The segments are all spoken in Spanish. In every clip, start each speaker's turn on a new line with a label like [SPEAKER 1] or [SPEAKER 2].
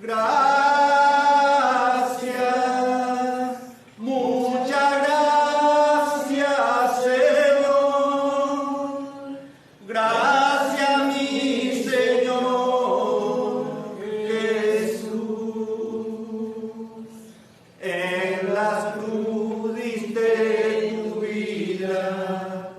[SPEAKER 1] Gracias, muchas gracias, Señor. Gracias, mi Señor Jesús. En las cruz diste tu vida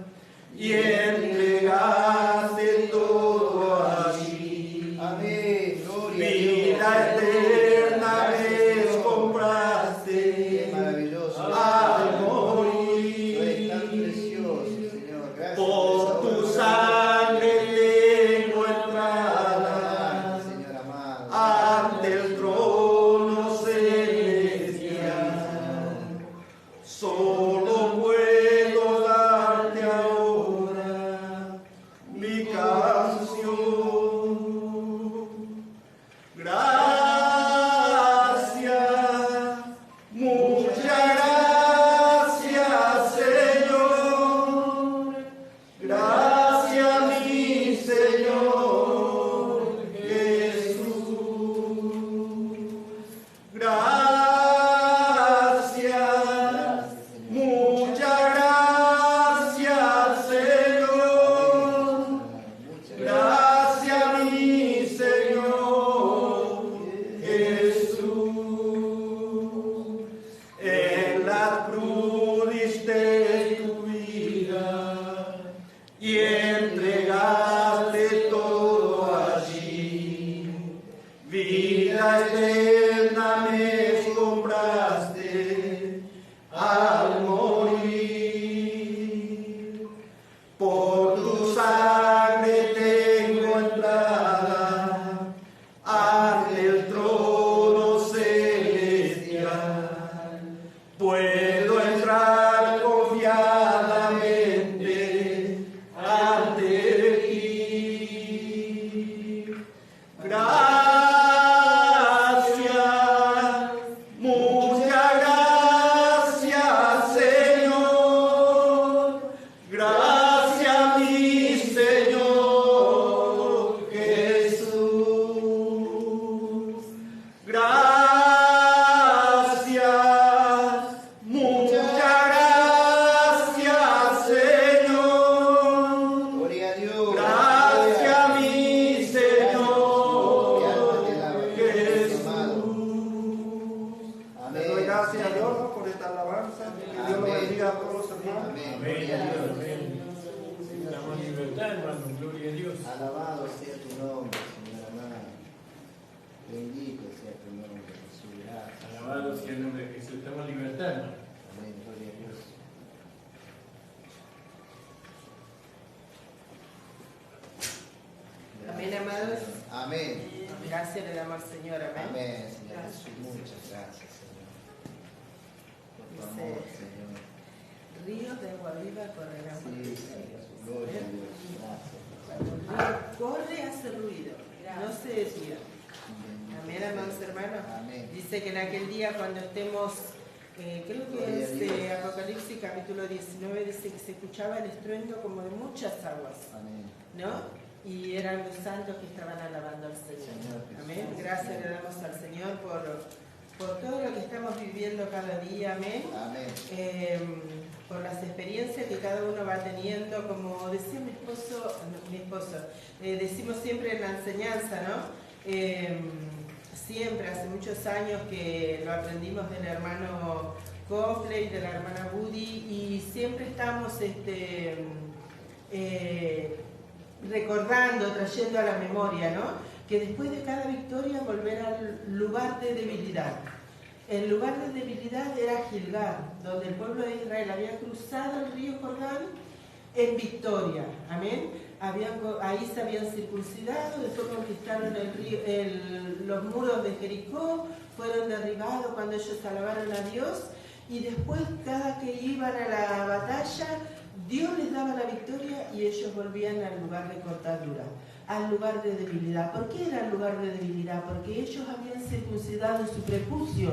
[SPEAKER 1] y entregaste todo allí.
[SPEAKER 2] Amén. Gloria a Dios.
[SPEAKER 1] Vida eterna les compraste.
[SPEAKER 2] Qué maravilloso.
[SPEAKER 1] Al
[SPEAKER 2] Tú
[SPEAKER 1] morir.
[SPEAKER 2] eres tan precioso, Señor. Gracias
[SPEAKER 1] Por tu
[SPEAKER 2] esa
[SPEAKER 1] sangre tengo
[SPEAKER 2] obra.
[SPEAKER 1] entrada
[SPEAKER 2] Señor amado.
[SPEAKER 1] ante el trono celestial. Solo puedo darte ahora mi canción. Gracias, muchas gracias, Señor. Gracias, mi Señor Jesús. Gracias, muchas gracias, Señor. Gracias, mi Señor Jesús. En la cruz diste tu vida y entregaste todo allí. Vida eterna me compraste al morir. Por tu sangre tengo entrada ante el trono celestial. Puedo entrar confiadamente ante ti. Gracias, muchas gracias, Señor. Gracias, mi Señor Jesús. Gracias, muchas gracias, Señor.
[SPEAKER 2] Gloria a Dios.
[SPEAKER 1] Gracias, mi Señor
[SPEAKER 2] Jesús.
[SPEAKER 1] Jesús. Le doy gracias a Dios, ¿no?, por esta alabanza. Que Dios lo bendiga a todos los hermanos.
[SPEAKER 2] Amén.
[SPEAKER 3] Amén.
[SPEAKER 2] Gloria a Dios.
[SPEAKER 3] Estamos en libertad, hermano. Gloria a Dios.
[SPEAKER 2] Alabado sea tu nombre, Señor amado. Bendito sea tu nombre, Jesús. Gracias.
[SPEAKER 3] Alabado sea el nombre de Jesús. Estamos en libertad, hermano.
[SPEAKER 2] Amén. Gloria a Dios.
[SPEAKER 4] Amén, amados.
[SPEAKER 2] Amén.
[SPEAKER 4] Gracias le damos al Señor, amén.
[SPEAKER 2] Amén, Señor Jesús. Muchas gracias, Señor. Por tu amor, Señor.
[SPEAKER 4] Ríos de agua viva correrán por
[SPEAKER 2] Sí,
[SPEAKER 4] ti.
[SPEAKER 2] Señor. Gloria a Dios. Gracias.
[SPEAKER 4] Cuando el río corre, hace ruido, no se desvía. Amén, amados hermanos.
[SPEAKER 2] Amén.
[SPEAKER 4] Dice que en aquel día cuando estemos, creo que
[SPEAKER 2] Gloria a
[SPEAKER 4] es
[SPEAKER 2] Dios.
[SPEAKER 4] Apocalipsis capítulo 19, dice que se escuchaba el estruendo como de muchas aguas,
[SPEAKER 2] Amén.
[SPEAKER 4] ¿no? Y eran los santos que estaban alabando al Señor.
[SPEAKER 2] Señor Jesús.
[SPEAKER 4] Amén. Gracias le damos al Señor por todo lo que estamos viviendo cada día. Amén.
[SPEAKER 2] Amén.
[SPEAKER 4] Por las experiencias que cada uno va teniendo, como decía mi esposo, decimos siempre en la enseñanza, ¿no? Siempre, hace muchos años que lo aprendimos del hermano Copley, de la hermana Woody, y siempre estamos recordando, trayendo a la memoria, ¿no?, que después de cada victoria volver al lugar de debilidad. El lugar de debilidad era Gilgal, donde el pueblo de Israel había cruzado el río Jordán en victoria. Amén. Ahí se habían circuncidado, después conquistaron los muros de Jericó, fueron derribados cuando ellos alabaron a Dios, y después cada que iban a la batalla, Dios les daba la victoria y ellos volvían al lugar de cortadura, al lugar de debilidad. ¿Por qué era el lugar de debilidad? Porque ellos habían circuncidado su prepucio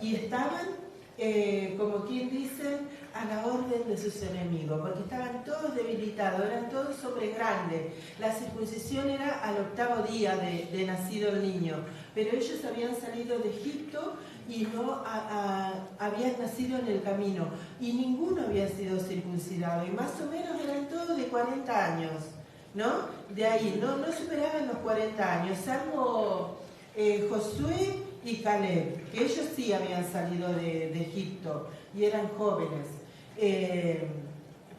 [SPEAKER 4] y estaban como quien dice, a la orden de sus enemigos, porque estaban todos debilitados, eran todos hombres grandes. La circuncisión era al 8º día de nacido el niño, pero ellos habían salido de Egipto y no habían nacido en el camino, y ninguno había sido circuncidado, y más o menos eran todos de 40 años, ¿no? De ahí, no superaban los 40 años, salvo Josué y Caleb, que ellos sí habían salido de Egipto y eran jóvenes,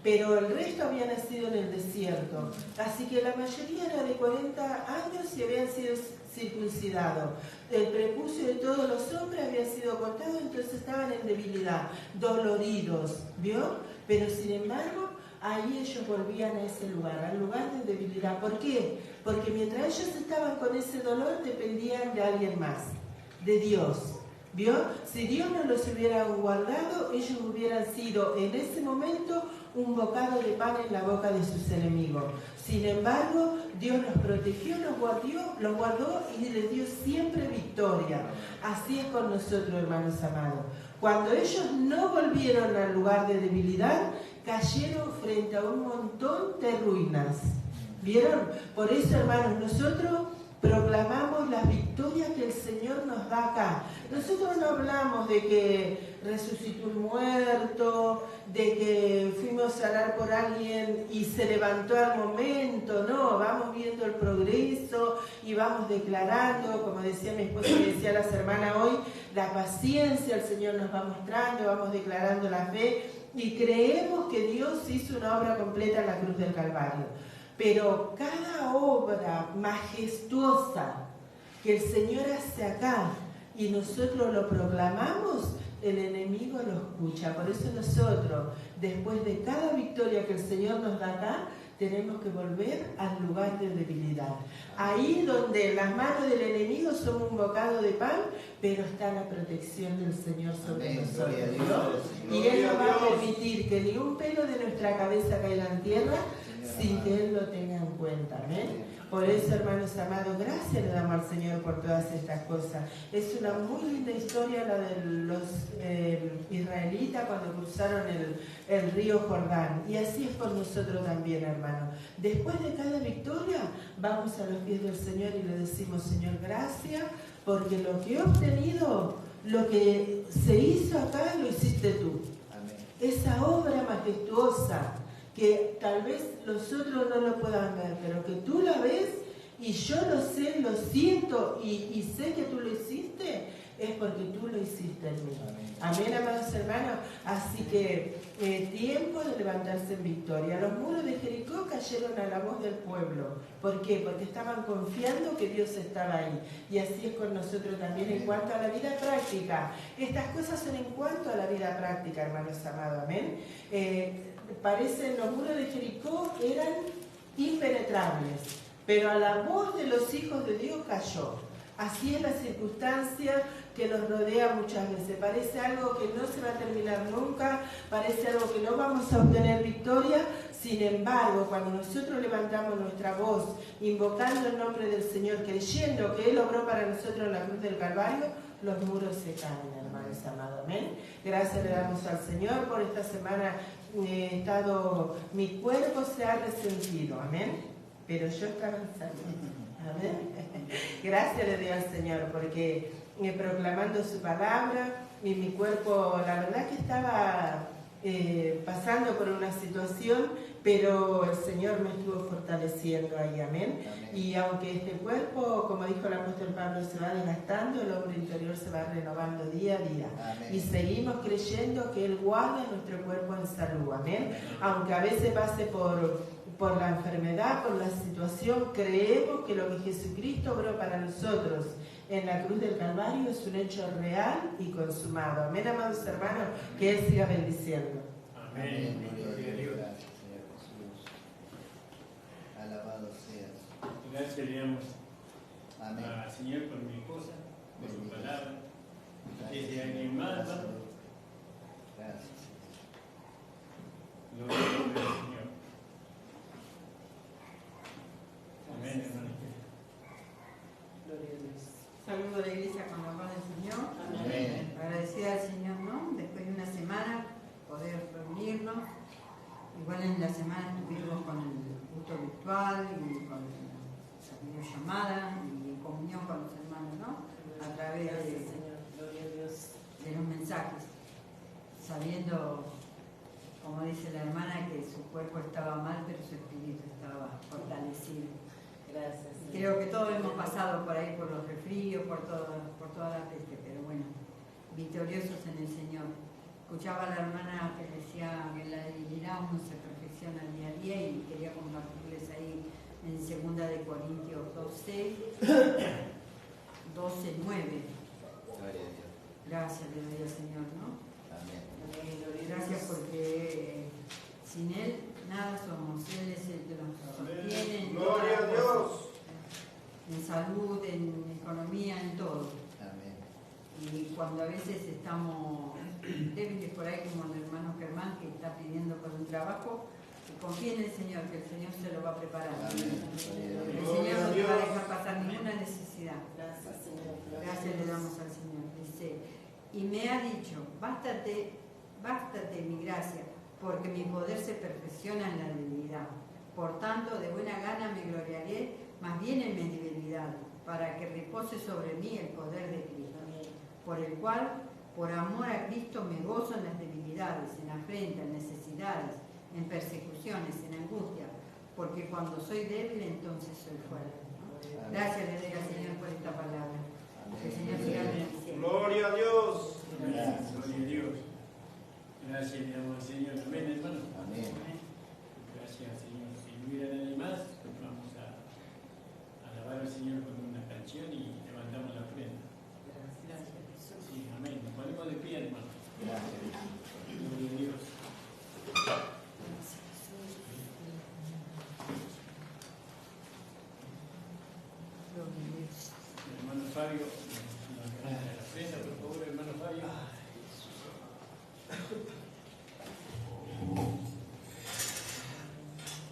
[SPEAKER 4] pero el resto había nacido en el desierto, así que la mayoría era de 40 años y habían sido circuncidados. El prepucio de todos los hombres había sido cortado, entonces estaban en debilidad, doloridos, ¿vio? Pero sin embargo, ahí ellos volvían a ese lugar, al lugar de debilidad. ¿Por qué? Porque mientras ellos estaban con ese dolor, dependían de alguien más, de Dios. ¿Vio? Si Dios no los hubiera guardado, ellos hubieran sido en ese momento un bocado de pan en la boca de sus enemigos. Sin embargo, Dios los protegió, los guardó y les dio siempre victoria. Así es con nosotros, hermanos amados. Cuando ellos no volvieron al lugar de debilidad, cayeron frente a un montón de ruinas. ¿Vieron? Por eso, hermanos, nosotros proclamamos las victorias que el Señor nos da acá. Nosotros no hablamos de que resucitó un muerto, de que fuimos a orar por alguien y se levantó al momento, no, vamos viendo el progreso y vamos declarando, como decía mi esposa y decía las hermanas hoy, la paciencia el Señor nos va mostrando, vamos declarando la fe y creemos que Dios hizo una obra completa en la cruz del Calvario. Pero cada obra majestuosa que el Señor hace acá y nosotros lo proclamamos, el enemigo lo escucha. Por eso nosotros, después de cada victoria que el Señor nos da acá, tenemos que volver al lugar de debilidad. Ahí donde las manos del enemigo son un bocado de pan, pero está la protección del Señor sobre nosotros, ¿no? Y Él no va a permitir que ni un pelo de nuestra cabeza caiga en tierra sin que Él lo tenga en cuenta. ¿Amén? Por eso, hermanos amados, gracias le damos al Señor por todas estas cosas. Es una muy linda historia la de los israelitas cuando cruzaron el río Jordán. Y así es con nosotros también, hermanos. Después de cada victoria, vamos a los pies del Señor y le decimos, Señor, gracias, porque lo que he obtenido, lo que se hizo acá, lo hiciste tú. Amén. Esa obra majestuosa, que tal vez los otros no lo puedan ver, pero que tú la ves y yo lo sé, lo siento y sé que tú lo hiciste, es porque tú lo hiciste en mí. Amén, amados hermanos. Así que tiempo de levantarse en victoria. Los muros de Jericó cayeron a la voz del pueblo. ¿Por qué? Porque estaban confiando que Dios estaba ahí. Y así es con nosotros también en cuanto a la vida práctica. Estas cosas son en cuanto a la vida práctica, hermanos amados. Amén. Parecen, los muros de Jericó eran impenetrables, pero a la voz de los hijos de Dios cayó. Así es la circunstancia que nos rodea muchas veces. Parece algo que no se va a terminar nunca, parece algo que no vamos a obtener victoria. Sin embargo, cuando nosotros levantamos nuestra voz, invocando el nombre del Señor, creyendo que Él obró para nosotros en la cruz del Calvario, los muros se caen, hermanos amados. Amén. Gracias le damos al Señor por esta semana. Mi cuerpo se ha resentido, amén, pero yo estaba en salud, amén. Gracias le doy al Señor porque proclamando su palabra y mi cuerpo, la verdad que estaba pasando por una situación, pero el Señor me estuvo fortaleciendo ahí, amén. Y aunque este cuerpo, como dijo el apóstol Pablo, se va desgastando, el hombre interior se va renovando día a día. Amén. Y seguimos creyendo que Él guarda nuestro cuerpo en salud, amén. Aunque a veces pase por la enfermedad, por la situación, creemos que lo que Jesucristo obró para nosotros en la cruz del Calvario es un hecho real y consumado. Amén, amados hermanos, que Él siga bendiciendo.
[SPEAKER 3] Amén. Gloria a Dios.
[SPEAKER 2] Gracias, Señor Jesús. Alabado seas.
[SPEAKER 3] Gracias le damos
[SPEAKER 2] Amén.
[SPEAKER 3] al Señor por mi esposa, por su palabra.
[SPEAKER 2] Gracias,
[SPEAKER 3] Si hay alguien más,
[SPEAKER 2] Gracias.
[SPEAKER 3] ¿no?
[SPEAKER 2] Gracias.
[SPEAKER 3] Gloria al nombre del Señor. Amén, hermano.
[SPEAKER 4] Gloria a Dios. Saludo a la iglesia con la paz del Señor.
[SPEAKER 2] Amén.
[SPEAKER 5] Agradecida al Señor, ¿no? buena semana, poder reunirnos. Igual en la semana estuvimos con el culto virtual y con la videollamada y en comunión con los hermanos, ¿no? A través de los mensajes, sabiendo, como dice la hermana, que su cuerpo estaba mal, pero su espíritu estaba fortalecido.
[SPEAKER 4] Gracias.
[SPEAKER 5] Creo que todos hemos pasado por ahí, por los resfríos, por toda la peste, pero bueno, victoriosos en el Señor. Escuchaba a la hermana que decía que en la divinidad uno se perfecciona día a día y quería compartirles ahí en 2 de Corintios 2:6, 12:9.
[SPEAKER 2] Gloria a Dios.
[SPEAKER 5] Gracias le doy al Señor, ¿no?
[SPEAKER 2] Amén.
[SPEAKER 5] Gracias porque sin Él nada somos. Él es el que nos sostiene en todas
[SPEAKER 1] Gloria a
[SPEAKER 5] las
[SPEAKER 1] Dios.
[SPEAKER 5] cosas. En salud, en economía, en todo.
[SPEAKER 2] Amén.
[SPEAKER 5] Y cuando a veces estamos débiles por ahí, como el hermano Germán que está pidiendo por un trabajo, que confíe en el Señor, que el Señor se lo va a preparar.
[SPEAKER 2] Amén.
[SPEAKER 5] El Señor no te va a dejar pasar ninguna necesidad.
[SPEAKER 4] Gracias, Señor.
[SPEAKER 5] Gracias le damos al Señor. Dice, y me ha dicho, bástate mi gracia, porque mi poder se perfecciona en la debilidad. Por tanto, de buena gana me gloriaré, más bien en mi debilidad, para que repose sobre mí el poder de Cristo, por el cual, por amor a Cristo, me gozo en las debilidades, en afrenta, en necesidades, en persecuciones, en angustia, porque cuando soy débil, entonces soy fuerte. ¿No? Gracias le doy al Señor por esta palabra. Que el Señor siga bendiciendo.
[SPEAKER 1] Gloria a Dios.
[SPEAKER 3] Gracias, gloria a Dios. Gracias, le damos al Señor. Amén, hermano.
[SPEAKER 2] Amén.
[SPEAKER 3] Gracias, Señor. Si no hubiera nadie más, vamos a alabar al Señor con una canción y levantamos la ofrenda. Sí, amén. Nos ponemos de pie, hermano.
[SPEAKER 2] Gracias.
[SPEAKER 3] Gloria a Dios. Hermano Fabio, nos levanta la ofrenda, por favor, hermano Fabio.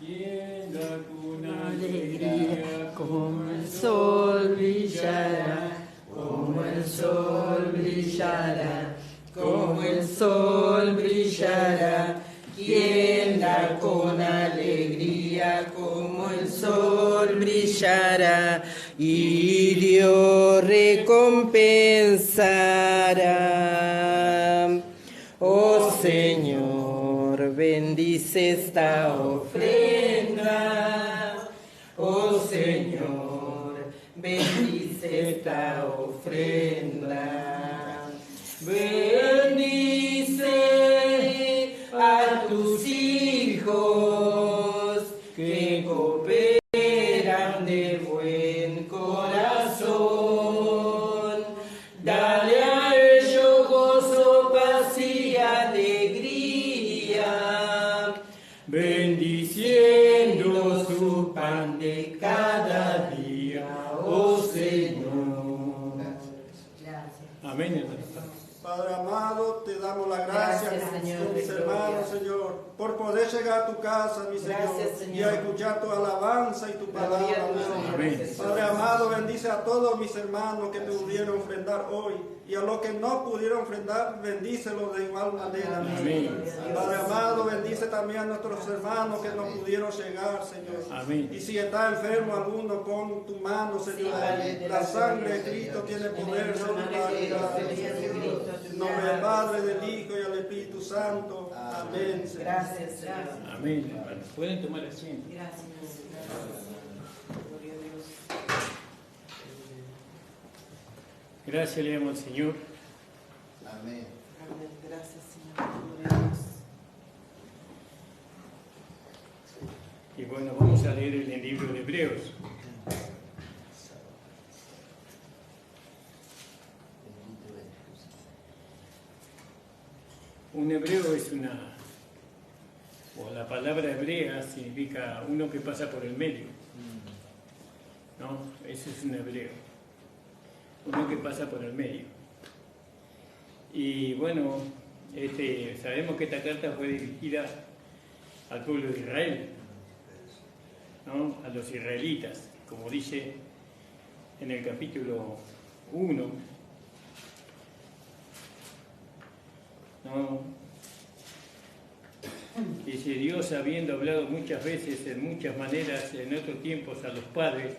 [SPEAKER 3] Tienda con alegría,
[SPEAKER 4] Como el sol brillará, como el sol brillará, como el sol brillará. Quien da con alegría, como el sol brillará, y Dios recompensará. Oh Señor, bendice esta ofrenda. Oh Señor, bendice esta ofrenda. Bendice a tus hijos que cooperan de buen corazón. Dale a ellos gozo, paz y alegría, bendiciendo su pan de cada día, oh Señor.
[SPEAKER 5] Gracias.
[SPEAKER 3] Amén, hermano.
[SPEAKER 1] Padre amado, te damos la gracia
[SPEAKER 4] Gracias, Señor,
[SPEAKER 1] con mis
[SPEAKER 4] de
[SPEAKER 1] hermanos,
[SPEAKER 4] gloria.
[SPEAKER 1] Señor, por poder llegar a tu casa, mi Señor,
[SPEAKER 4] Gracias,
[SPEAKER 1] y
[SPEAKER 4] Señor.
[SPEAKER 1] a escuchar tu alabanza y tu palabra,
[SPEAKER 4] Gloria a
[SPEAKER 1] mi
[SPEAKER 4] tu
[SPEAKER 1] Señor.
[SPEAKER 4] nombre,
[SPEAKER 3] Amén.
[SPEAKER 4] Jesús.
[SPEAKER 1] Padre amado, bendice a todos mis hermanos que pudieron ofrendar hoy, y a los que no pudieron ofrendar, bendícelos de igual manera, mi
[SPEAKER 3] Amén.
[SPEAKER 1] Señor. Padre amado, bendice también a nuestros hermanos que no pudieron llegar, Señor.
[SPEAKER 3] Amén.
[SPEAKER 1] Y si está enfermo alguno, pon tu mano, Señor.
[SPEAKER 4] Padre,
[SPEAKER 1] La sangre de Cristo tiene poder sobre la vida. En nombre del Padre, del Hijo y del Espíritu Santo. Amén. Señor.
[SPEAKER 4] Gracias, Señor.
[SPEAKER 3] Amén, hermano. Pueden tomar asiento.
[SPEAKER 5] Gracias.
[SPEAKER 4] Gloria a Dios.
[SPEAKER 3] Gracias le damos al Señor.
[SPEAKER 2] Amén.
[SPEAKER 4] Amén. Gracias, Señor. Gloria a Dios.
[SPEAKER 3] Y bueno, vamos a leer el libro de Hebreos.
[SPEAKER 2] Bendito eres tú, Señor.
[SPEAKER 3] Un hebreo es o la palabra hebrea significa uno que pasa por el medio, ¿no? Ese es un hebreo, uno que pasa por el medio. Y bueno, sabemos que esta carta fue dirigida al pueblo de Israel, ¿no? A los israelitas, como dice en el capítulo 1, ¿no? ¿no? Dice: Dios, habiendo hablado muchas veces, en muchas maneras, en otros tiempos a los padres,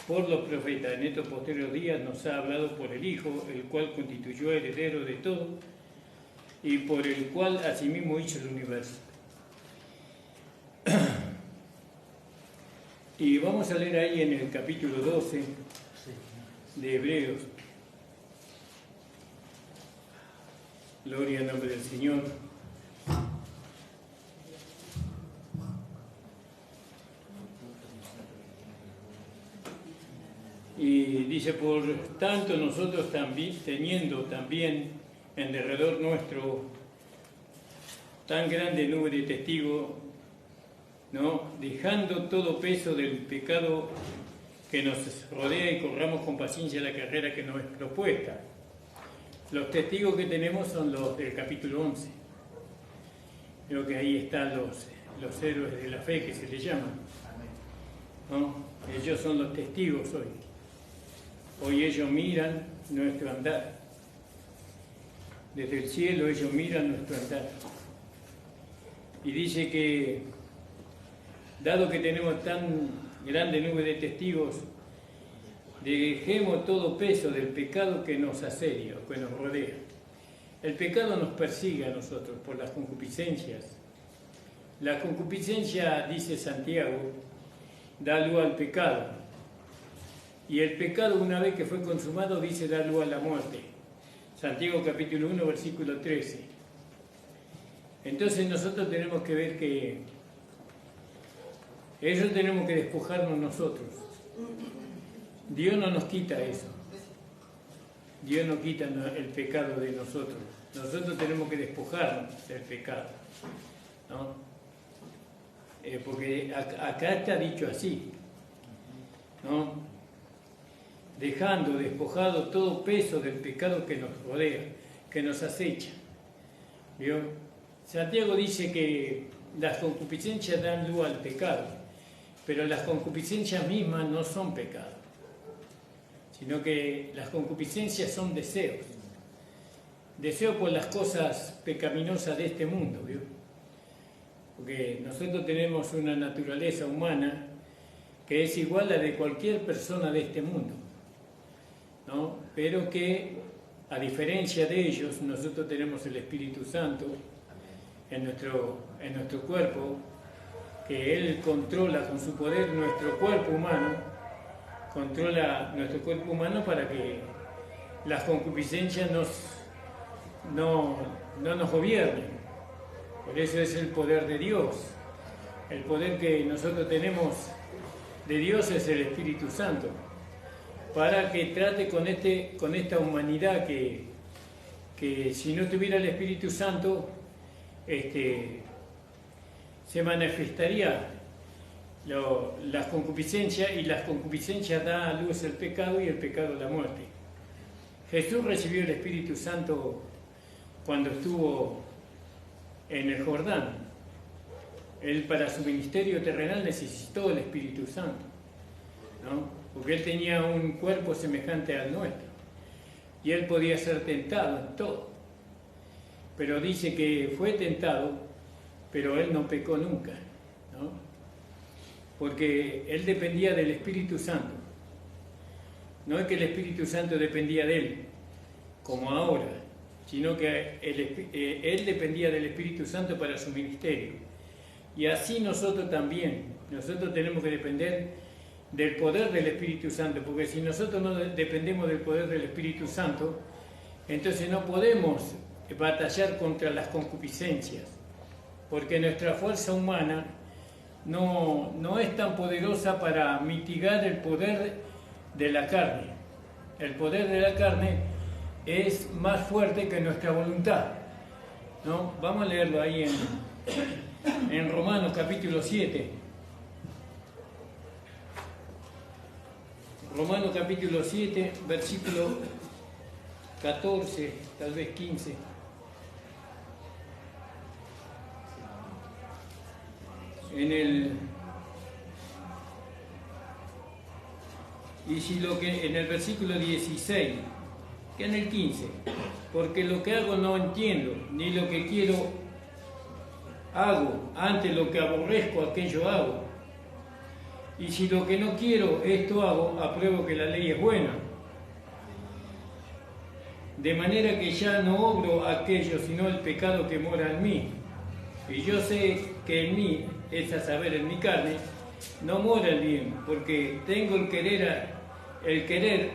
[SPEAKER 3] por los profetas, en estos posteriores días nos ha hablado por el Hijo, el cual constituyó heredero de todo y por el cual asimismo hizo el universo. Y vamos a leer ahí en el capítulo 12 de Hebreos. Gloria al nombre del Señor. Y dice: por tanto nosotros también, teniendo también en derredor nuestro tan grande nube de testigos, ¿no?, dejando todo peso del pecado que nos rodea, y corramos con paciencia la carrera que nos es propuesta. Los testigos que tenemos son los del capítulo 11. Creo que ahí están los héroes de la fe, que se les llaman, ¿no? Ellos son los testigos hoy. Hoy ellos miran nuestro andar. Desde el cielo ellos miran nuestro andar. Y dice que, dado que tenemos tan grande nube de testigos, dejemos todo peso del pecado que nos asedia, que nos rodea. El pecado nos persigue a nosotros por las concupiscencias. La concupiscencia, dice Santiago, da luz al pecado. Y el pecado, una vez que fue consumado, dice, da luz a la muerte. Santiago capítulo 1, versículo 13. Entonces nosotros tenemos que ver que eso tenemos que despojarnos nosotros. Dios no nos quita eso. Dios no quita el pecado de nosotros. Nosotros tenemos que despojarnos del pecado, ¿no? Porque acá está dicho así, ¿no? Despojado todo peso del pecado que nos rodea, que nos acecha. ¿Vio? Santiago dice que las concupiscencias dan luz al pecado, pero las concupiscencias mismas no son pecado, sino que las concupiscencias son deseos. Deseo por las cosas pecaminosas de este mundo, ¿vio? Porque nosotros tenemos una naturaleza humana que es igual a la de cualquier persona de este mundo, ¿no? Pero que, a diferencia de ellos, nosotros tenemos el Espíritu Santo en nuestro cuerpo, que Él controla con su poder nuestro cuerpo humano, controla nuestro cuerpo humano para que las concupiscencias no nos gobiernen. Por eso es el poder de Dios. El poder que nosotros tenemos de Dios es el Espíritu Santo, para que trate con esta humanidad que si no tuviera el Espíritu Santo, se manifestaría las concupiscencias, y las concupiscencias da a luz el pecado, y el pecado la muerte. Jesús recibió el Espíritu Santo cuando estuvo en el Jordán. Él, para su ministerio terrenal, necesitó el Espíritu Santo, ¿no? Porque él tenía un cuerpo semejante al nuestro y él podía ser tentado en todo, pero dice que fue tentado, pero él no pecó nunca, ¿no? Porque él dependía del Espíritu Santo. No es que el Espíritu Santo dependía de él como ahora, sino que él dependía del Espíritu Santo para su ministerio. Y así nosotros también, nosotros tenemos que depender del poder del Espíritu Santo, porque si nosotros no dependemos del poder del Espíritu Santo, entonces no podemos batallar contra las concupiscencias, porque nuestra fuerza humana no es tan poderosa para mitigar el poder de la carne. El poder de la carne es más fuerte que nuestra voluntad, ¿no? Vamos a leerlo ahí en Romanos capítulo 7. Romanos capítulo 7, versículo 14, tal vez 15. En el versículo 16 que en el 15, porque lo que hago no entiendo, ni lo que quiero hago, antes lo que aborrezco aquello hago. Y si lo que no quiero esto hago, apruebo que la ley es buena. De manera que ya no obro aquello, sino el pecado que mora en mí. Y yo sé que en mí, es a saber, en mi carne, no mora el bien, porque tengo el querer,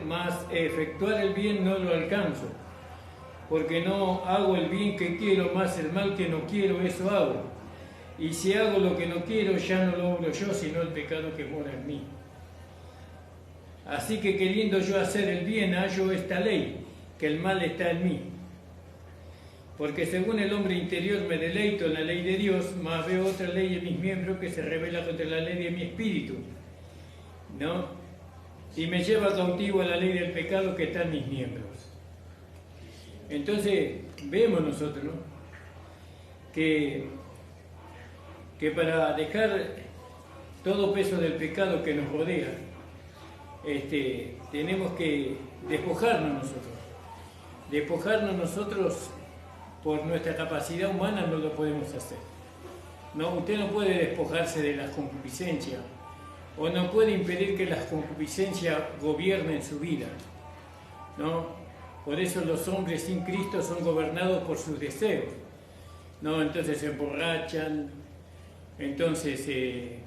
[SPEAKER 3] más efectuar el bien no lo alcanzo. Porque no hago el bien que quiero, más el mal que no quiero, eso hago. Y si hago lo que no quiero, ya no lo obro yo, sino el pecado que mora en mí. Así que queriendo yo hacer el bien, hallo esta ley, que el mal está en mí. Porque según el hombre interior me deleito en la ley de Dios, mas veo otra ley en mis miembros que se revela contra la ley de mi espíritu, ¿no? Y me lleva cautivo a la ley del pecado que está en mis miembros. Entonces, vemos nosotros, ¿no?, que para dejar todo peso del pecado que nos rodea, tenemos que despojarnos nosotros por nuestra capacidad humana. No lo podemos hacer. No, usted no puede despojarse de las concupiscencias, o no puede impedir que las concupiscencias gobiernen su vida, ¿no? Por eso los hombres sin Cristo son gobernados por sus deseos, ¿no? Entonces se emborrachan, entonces se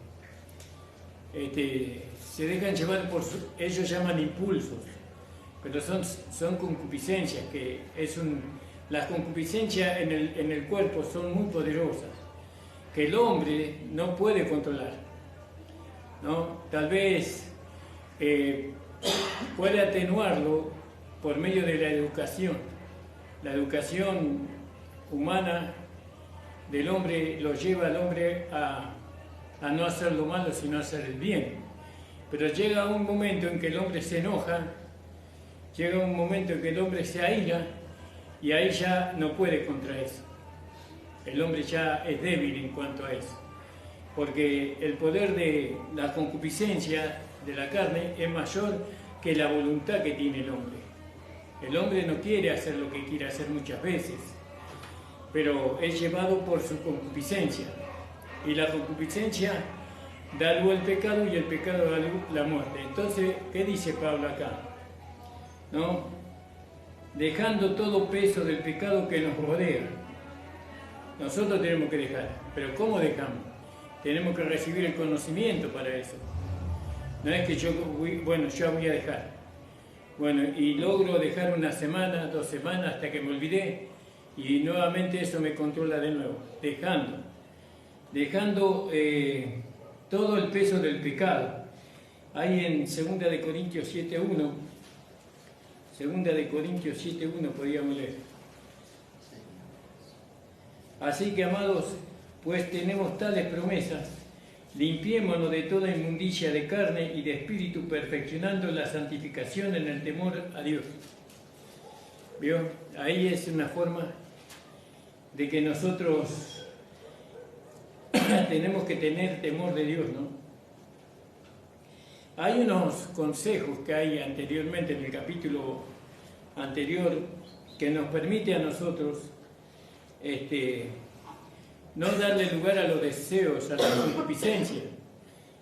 [SPEAKER 3] dejan llevar por ellos llaman impulsos, pero son concupiscencias, que las concupiscencias en el cuerpo son muy poderosas, que el hombre no puede controlar, ¿no? Tal vez puede atenuarlo por medio de la educación. La educación humana del hombre lo lleva al hombre a no hacer lo malo, sino a hacer el bien. Pero llega un momento en que el hombre se enoja, llega un momento en que el hombre se aira, y ahí ya no puede contra eso. El hombre ya es débil en cuanto a eso, porque el poder de la concupiscencia de la carne es mayor que la voluntad que tiene el hombre. El hombre no quiere hacer lo que quiere hacer muchas veces, pero es llevado por su concupiscencia. Y la concupiscencia da luz al pecado, y el pecado da luz la muerte. Entonces, ¿qué dice Pablo acá? ¿No? Dejando todo peso del pecado que nos rodea. Nosotros tenemos que dejar. ¿Pero cómo dejamos? Tenemos que recibir el conocimiento para eso. No es que yo voy a dejar. Bueno, y logro dejar una semana, 2 semanas, hasta que me olvidé, y nuevamente eso me controla de nuevo. Dejando todo el peso del pecado. Ahí en 2 de Corintios 7:1, 2 de Corintios 7:1 podríamos leer. Así que, amados, pues tenemos tales promesas, limpiémonos de toda inmundicia de carne y de espíritu, perfeccionando la santificación en el temor a Dios. ¿Vio? Ahí es una forma de que nosotros tenemos que tener temor de Dios, ¿no? Hay unos consejos que hay anteriormente en el capítulo anterior que nos permite a nosotros no darle lugar a los deseos, a la concupiscencia.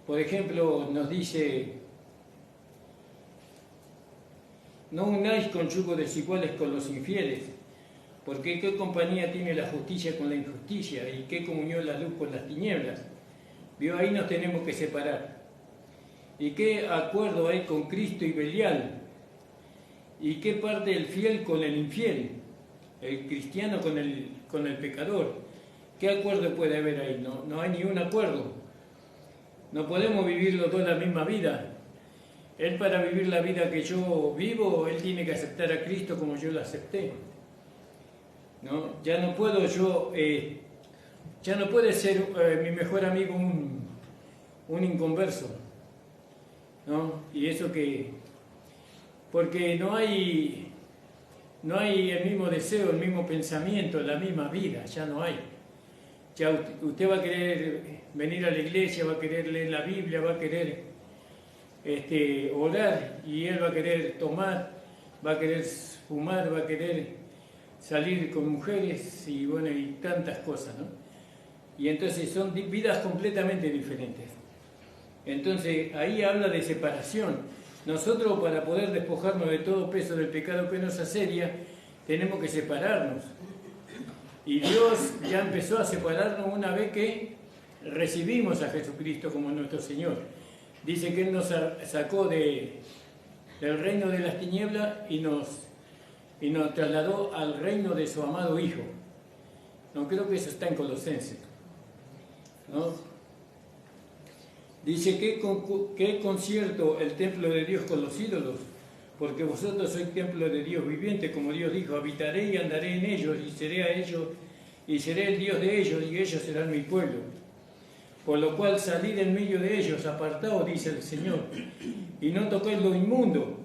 [SPEAKER 3] Por ejemplo, nos dice: no unáis con yugo desiguales con los infieles, porque ¿qué compañía tiene la justicia con la injusticia? ¿Y qué comunión la luz con las tinieblas? ¿Vio? Ahí nos tenemos que separar. ¿Y qué acuerdo hay con Cristo y Belial? ¿Y qué parte el fiel con el infiel? El cristiano con el pecador. ¿Qué acuerdo puede haber ahí? No hay ni un acuerdo. No podemos vivir los dos la misma vida. Él, para vivir la vida que yo vivo, él tiene que aceptar a Cristo como yo lo acepté, ¿no? Ya no puedo yo, ya no puede ser mi mejor amigo un inconverso, ¿no? Y eso porque no hay el mismo deseo, el mismo pensamiento, la misma vida, ya no hay. Ya usted va a querer venir a la iglesia, va a querer leer la Biblia, va a querer orar, y él va a querer tomar, va a querer fumar, va a querer salir con mujeres y bueno, y tantas cosas, ¿no? Y entonces son vidas completamente diferentes. Entonces ahí habla de separación. Nosotros, para poder despojarnos de todo peso del pecado que nos asedia, tenemos que separarnos. Y Dios ya empezó a separarnos una vez que recibimos a Jesucristo como nuestro Señor. Dice que Él nos sacó del reino de las tinieblas y nos trasladó al reino de su amado Hijo. No, creo que eso está en Colosenses, ¿no? Dice que concierto el templo de Dios con los ídolos, porque vosotros sois templo de Dios viviente, como Dios dijo, habitaré y andaré en ellos, y seré a ellos, y seré el Dios de ellos, y ellos serán mi pueblo. Por lo cual salid en medio de ellos, apartaos, dice el Señor, y no toquéis lo inmundo,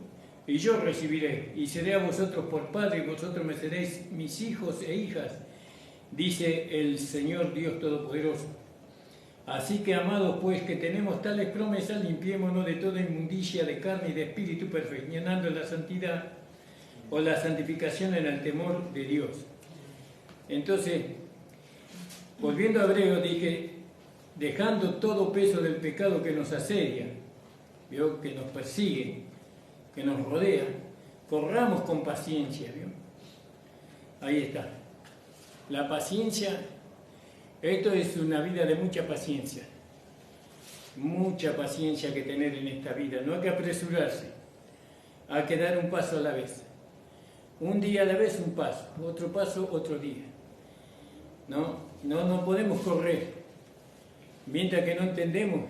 [SPEAKER 3] y yo recibiré, y seré a vosotros por Padre, y vosotros me seréis mis hijos e hijas, dice el Señor Dios Todopoderoso. Así que, amados, pues que tenemos tales promesas, limpiémonos de toda inmundicia de carne y de espíritu, perfeccionando la santidad o la santificación en el temor de Dios. Entonces, volviendo a Hebreos, dije, dejando todo peso del pecado que nos asedia, ¿vio? Que nos persigue, que nos rodea, corramos con paciencia, ¿vio? Ahí está. La paciencia, esto es una vida de mucha paciencia que tener en esta vida. No hay que apresurarse, hay que dar un paso a la vez. Un día a la vez un paso, otro paso otro día. No podemos correr. Mientras que no entendemos,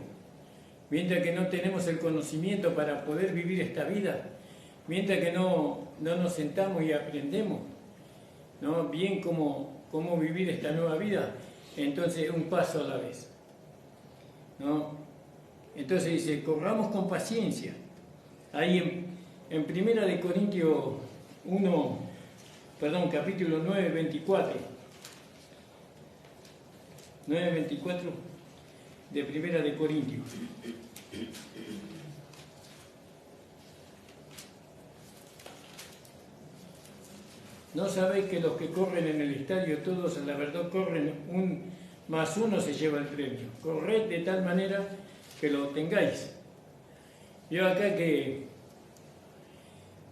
[SPEAKER 3] mientras que no tenemos el conocimiento para poder vivir esta vida, mientras que no nos sentamos y aprendemos, ¿no? Bien cómo vivir esta nueva vida, entonces un paso a la vez, ¿no? Entonces dice, corramos con paciencia. Ahí en Primera de Corintios 1, capítulo 9, 24. 9:24 de Primera de Corintios. ¿No sabéis que los que corren en el estadio, todos a la verdad corren, más uno se lleva el premio? Corred de tal manera que lo obtengáis. Yo acá que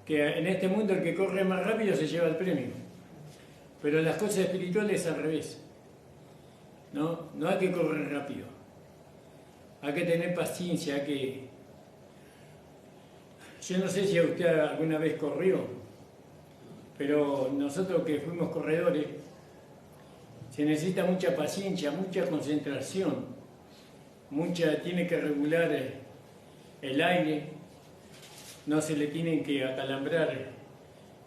[SPEAKER 3] en este mundo el que corre más rápido se lleva el premio, pero en las cosas espirituales es al revés. No hay que correr rápido, hay que tener paciencia, yo no sé si usted alguna vez corrió, pero nosotros que fuimos corredores, se necesita mucha paciencia, mucha concentración, tiene que regular el aire, no se le tienen que acalambrar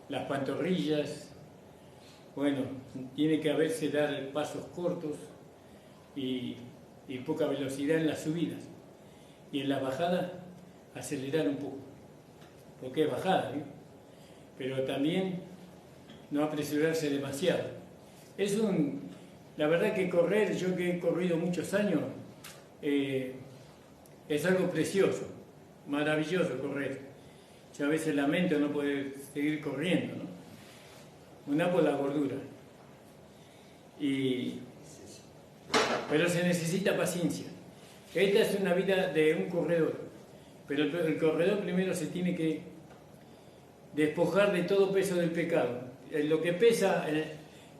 [SPEAKER 3] las pantorrillas, bueno, tiene que haberse dar pasos cortos y poca velocidad en las subidas, y en la bajada acelerar un poco, porque es bajada, ¿no? Pero también no apresurarse demasiado. La verdad que correr, yo que he corrido muchos años, es algo precioso, maravilloso correr. Yo a veces lamento no poder seguir corriendo, ¿no? Una por la gordura. Pero se necesita paciencia. Esta es una vida de un corredor, pero el corredor primero se tiene que despojar de todo peso del pecado. Lo que pesa,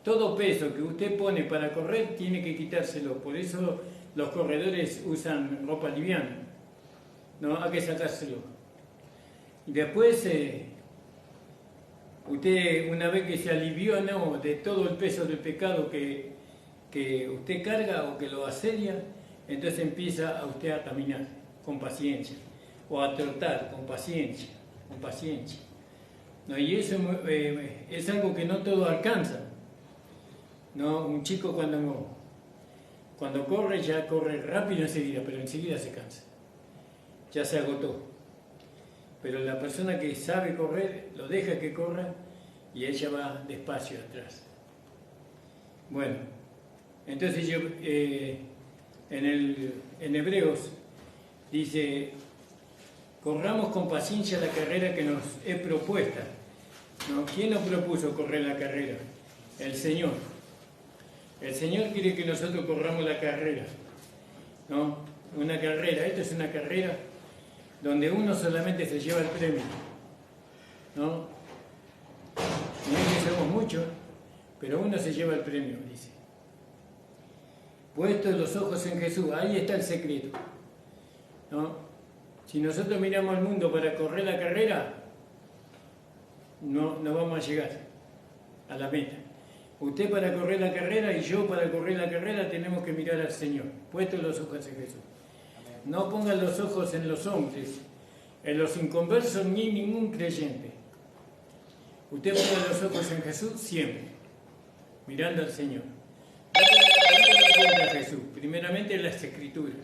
[SPEAKER 3] todo peso que usted pone para correr, tiene que quitárselo. Por eso los corredores usan ropa liviana, ¿no? Hay que sacárselo. Y después, usted, una vez que se alivió, ¿no?, de todo el peso del pecado que usted carga o que lo asedia, entonces empieza a usted a caminar con paciencia, o a trotar con paciencia, ¿no? Y eso es algo que no todo alcanza, ¿no? Un chico cuando corre, ya corre rápido enseguida, pero enseguida se cansa, ya se agotó. Pero la persona que sabe correr, lo deja que corra y ella va despacio atrás. Bueno, entonces yo en Hebreos dice, corramos con paciencia la carrera que nos es propuesta, ¿No? ¿Quién nos propuso correr la carrera? El Señor. El Señor quiere que nosotros corramos la carrera, ¿no? Una carrera, esto es una carrera donde uno solamente se lleva el premio, ¿no? Miren que somos muchos, pero uno se lleva el premio, dice. Puestos los ojos en Jesús, ahí está el secreto, ¿no? Si nosotros miramos al mundo para correr la carrera, no vamos a llegar a la meta. Usted para correr la carrera y yo para correr la carrera tenemos que mirar al Señor, puestos los ojos en Jesús. No pongan los ojos en los hombres, en los inconversos ni ningún creyente. Usted ponga los ojos en Jesús siempre, mirando al Señor. ¿Dónde lo encuentra Jesús? Primeramente en las Escrituras.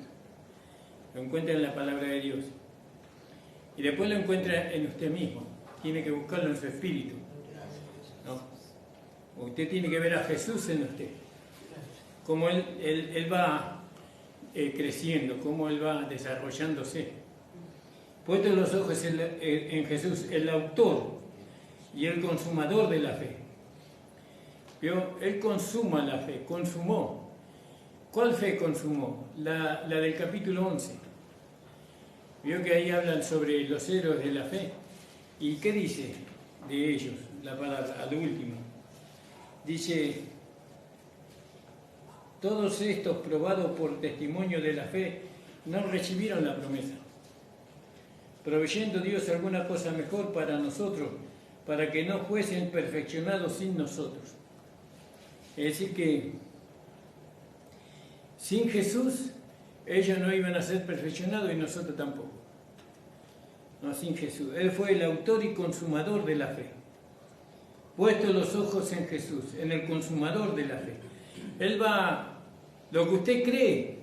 [SPEAKER 3] Lo encuentra en la palabra de Dios. Y después lo encuentra en usted mismo. Tiene que buscarlo en su espíritu, ¿no? Usted tiene que ver a Jesús en usted. Cómo Él va creciendo, cómo Él va desarrollándose. Puestos los ojos en Jesús, el autor y el consumador de la fe. ¿Vio? Él consuma la fe, consumó. ¿Cuál fe consumó? La del capítulo 11. Vio que ahí hablan sobre los héroes de la fe. ¿Y qué dice de ellos la palabra, al último? Dice, todos estos probados por testimonio de la fe no recibieron la promesa, proveyendo Dios alguna cosa mejor para nosotros, para que no fuesen perfeccionados sin nosotros. Es decir que sin Jesús ellos no iban a ser perfeccionados y nosotros tampoco. No, sin Jesús. Él fue el autor y consumador de la fe. Puestos los ojos en Jesús, en el consumador de la fe. Él va, lo que usted cree,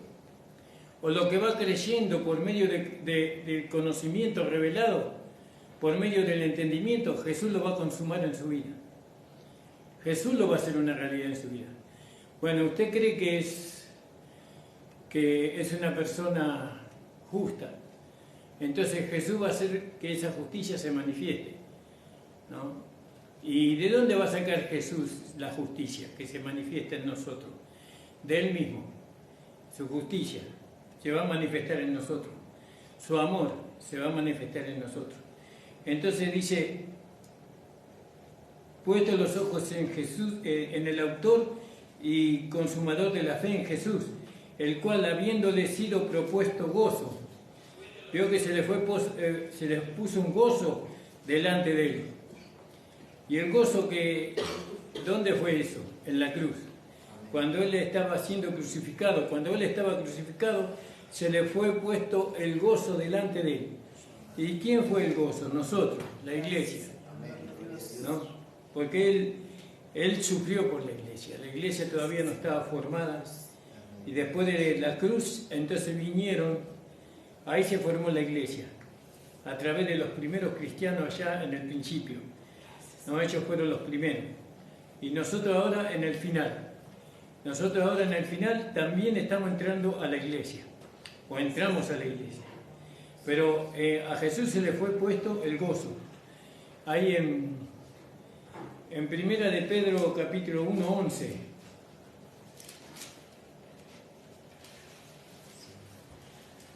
[SPEAKER 3] o lo que va creyendo por medio del conocimiento revelado, por medio del entendimiento, Jesús lo va a consumar en su vida. Jesús lo va a hacer una realidad en su vida. Bueno, usted cree que es una persona justa, entonces Jesús va a hacer que esa justicia se manifieste, ¿no? ¿Y de dónde va a sacar Jesús la justicia que se manifiesta en nosotros? De Él mismo. Su justicia se va a manifestar en nosotros. Su amor se va a manifestar en nosotros. Entonces dice, puestos los ojos en Jesús, en el autor y consumador de la fe, en Jesús, el cual habiéndole sido propuesto gozo, vio que se le puso un gozo delante de Él. Y el gozo ¿dónde fue eso? En la cruz. Cuando Él estaba siendo crucificado, se le fue puesto el gozo delante de Él. ¿Y quién fue el gozo? Nosotros, la iglesia, ¿no? Porque Él sufrió por la iglesia todavía no estaba formada, y después de la cruz, entonces ahí se formó la iglesia, a través de los primeros cristianos allá en el principio. No, ellos fueron los primeros. Y nosotros ahora en el final. También estamos entrando a la iglesia. O entramos a la iglesia. Pero a Jesús se le fue puesto el gozo. Ahí en Primera de Pedro capítulo 1:11.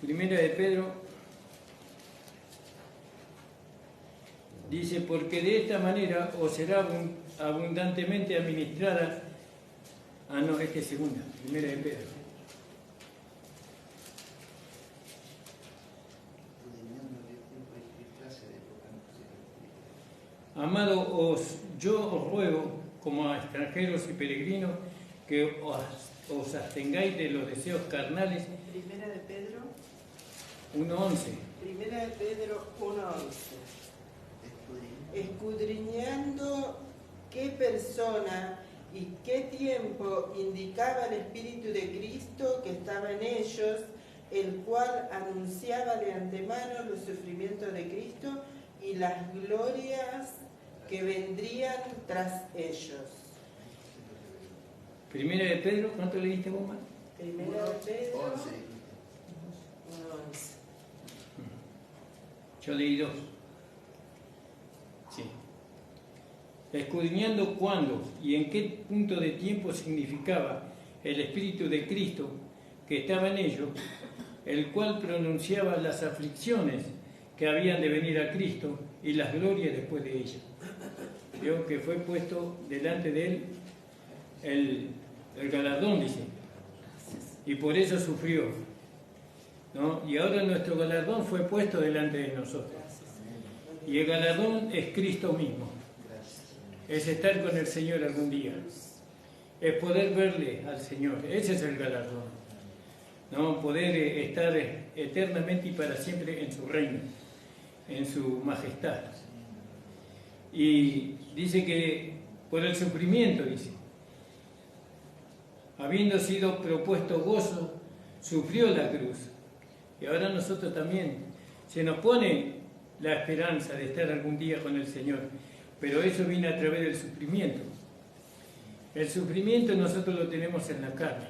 [SPEAKER 3] Primera de Pedro dice, porque de esta manera os será abundantemente administrada. Esta es segunda, Primera de Pedro. Amado, yo os ruego, como a extranjeros y peregrinos, que os abstengáis de los deseos carnales.
[SPEAKER 4] Primera de Pedro
[SPEAKER 3] 1:11.
[SPEAKER 4] Primera de Pedro 1:11. Escudriñando qué persona y qué tiempo indicaba el Espíritu de Cristo que estaba en ellos, el cual anunciaba de antemano los sufrimientos de Cristo y las glorias que vendrían tras ellos.
[SPEAKER 3] Primera de Pedro, ¿cuánto leíste vos, Mar?
[SPEAKER 4] Primera de Pedro
[SPEAKER 2] 11.
[SPEAKER 4] 1:11.
[SPEAKER 3] Yo leí 2. Sí. escudriñando cuándo y en qué punto de tiempo significaba el Espíritu de Cristo que estaba en ellos, el cual pronunciaba las aflicciones que habían de venir a Cristo y las glorias después de ellas. Vio que fue puesto delante de él el galardón, dice, y por eso sufrió, ¿no? Y ahora nuestro galardón fue puesto delante de nosotros, y el galardón es Cristo mismo, es estar con el Señor algún día, es poder verle al Señor, ese es el galardón, ¿no? Poder estar eternamente y para siempre en su reino, en su majestad. Y dice que por el sufrimiento, dice, habiendo sido propuesto gozo, sufrió la cruz. Y ahora nosotros también se nos pone la esperanza de estar algún día con el Señor, pero eso viene a través del sufrimiento. El sufrimiento nosotros lo tenemos en la carne,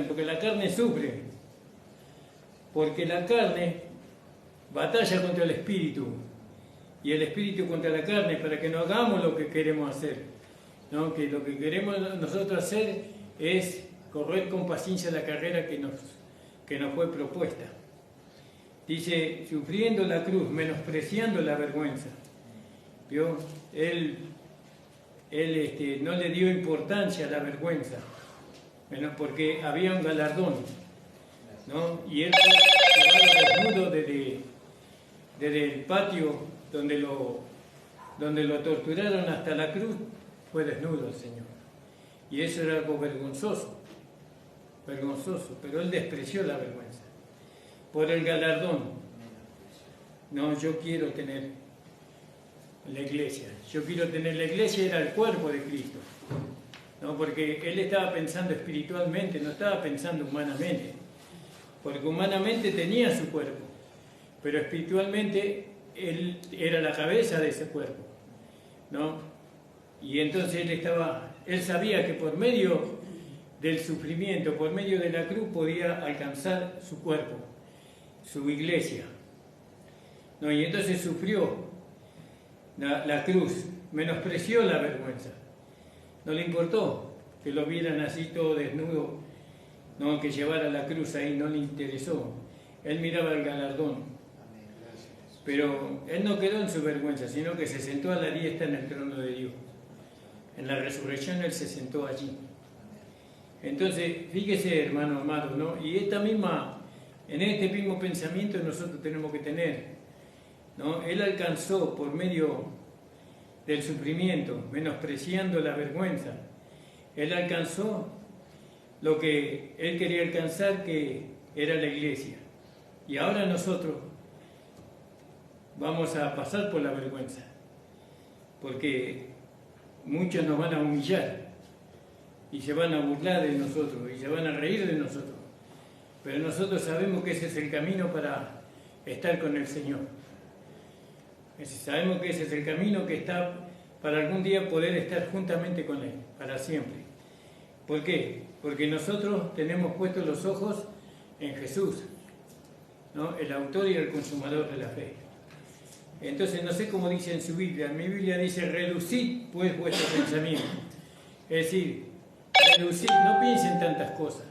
[SPEAKER 3] porque la carne sufre, porque la carne batalla contra el espíritu, y el espíritu contra la carne, para que no hagamos lo que queremos hacer, ¿no? Que lo que queremos nosotros hacer es correr con paciencia la carrera que nos fue propuesta. Dice, sufriendo la cruz, menospreciando la vergüenza. ¿Vio? Él no le dio importancia a la vergüenza, porque había un galardón, ¿no? Y él fue llevado desnudo desde el patio donde lo torturaron hasta la cruz, fue desnudo el Señor. Y eso era algo vergonzoso, pero él despreció la vergüenza por el galardón. No, yo quiero tener la iglesia, la iglesia era el cuerpo de Cristo, ¿no? Porque él estaba pensando espiritualmente, no estaba pensando humanamente, porque humanamente tenía su cuerpo, pero espiritualmente él era la cabeza de ese cuerpo, ¿no? Y entonces él sabía que por medio del sufrimiento, por medio de la cruz, podía alcanzar su cuerpo, su iglesia, ¿no? Y entonces sufrió la cruz, menospreció la vergüenza, no le importó que lo vieran así todo desnudo, ¿no? Que llevara la cruz ahí, no le interesó, él miraba el galardón. Pero él no quedó en su vergüenza, sino que se sentó a la diestra en el trono de Dios. En la resurrección él se sentó allí. Entonces, fíjese, hermano amado, ¿no? Y en este mismo pensamiento nosotros tenemos que tener, ¿no? Él alcanzó por medio del sufrimiento, menospreciando la vergüenza. Él alcanzó lo que él quería alcanzar, que era la iglesia. Y ahora nosotros vamos a pasar por la vergüenza, porque muchos nos van a humillar y se van a burlar de nosotros y se van a reír de nosotros, pero nosotros sabemos que ese es el camino para estar con el Señor. Sabemos que ese es el camino que está para algún día poder estar juntamente con Él, para siempre. ¿Por qué? Porque nosotros tenemos puestos los ojos en Jesús, ¿no? El autor y el consumador de la fe. Entonces, no sé cómo dice en su Biblia. En mi Biblia dice, reducid pues vuestro pensamiento. Es decir, reducid, no piensen tantas cosas,